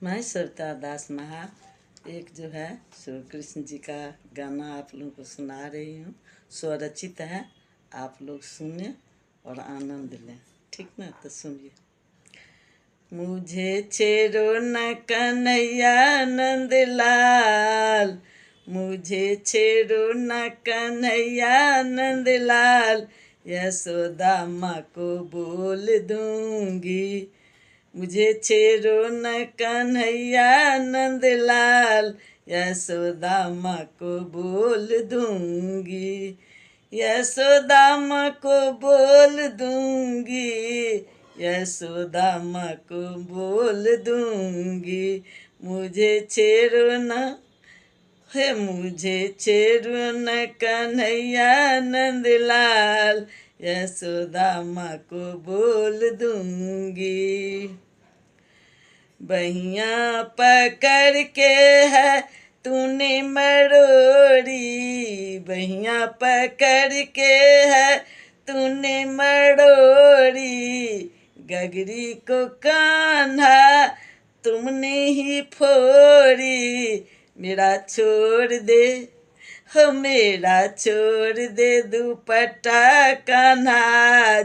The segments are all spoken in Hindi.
मैं सविता दास महा एक जो है सो कृष्ण जी का गाना आप लोगों को सुना रही हूँ। स्वरचित है, आप लोग सुने और आनंद लें। ठीक ना? तो सुनिए। मुझे छेड़ो न कन्हैया नंद लाल, मुझे छेड़ो न कन्हैया नंद लाल, यशोदा माँ को बोल दूंगी। मुझे छेड़ो न कन्हैया नंद लाल, यशोदा माँ को बोल दूंगी। यशोदा माँ को बोल दूंगी, यशोदा माँ को बोल दूंगी। मुझे छेड़ो न है, मुझे छेड़ो न कन्हैया नंद लाल, यशोदा माँ को बोल दूंगी। बहिया पकड़ के है तूने मरोड़ी, बहिया पकड़ के है तूने मरोड़ी, गगरी को कान्हा तुमने ही फोड़ी। मेरा छोड़ दे हो, मेरा छोड़ दे दुपट्टा कान्हा,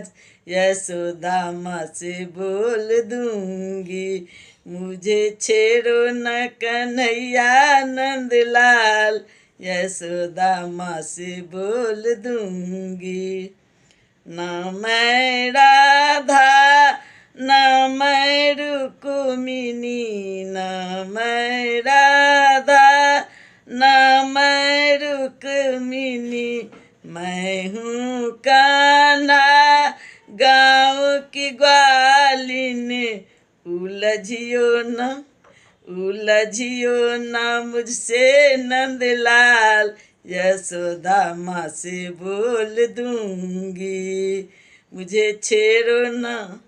यशोदा माँ से बोल दूंगी। मुझे छेड़ो न कन्हैया नंद लाल, यशोदा माँ से बोल दूंगी। ना मैं राधा ना मैं रुक्मिणी, ना मैं राधा ना मैं रुक्मिणी, मैं हूँ कान्हा गाँव की ग्वालिन। उलझियो न उलझियो न मुझसे नंदलाल, यशोदा माँ से बोल दूंगी। मुझे छेड़ो न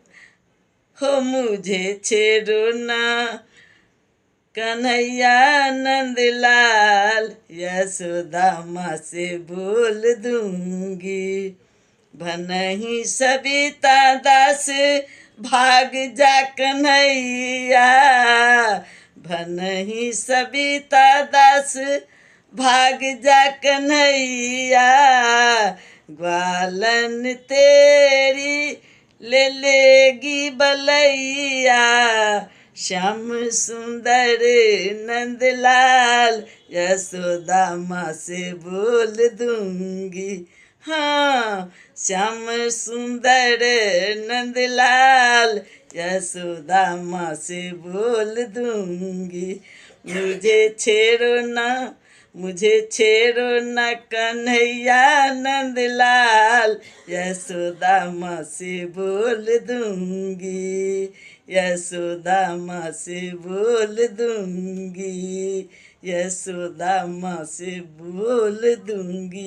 हो, मुझे छेड़ो न कन्हैया नंद लाल, यशोदा माँ से बोल दूंगी। भनहि सविता दास भाग जा कन्हैया, भनहि सविता दास भाग जा कन्हैया, ग्वालन तेरी ले लेगी बलैया। श्याम सुंदर नंदलाल, यशोदा माँ से बोल दूंगी। हाँ, श्याम सुंदर नंदलाल, यशोदा माँ से बोल दूंगी। मुझे छेड़ो ना, मुझे छेड़ो न कन्हैया नंदलाल, यशोदा माँ से बोल दूंगी। यशोदा माँ से बोल दूंगी, यशोदा माँ से बोल दूंगी।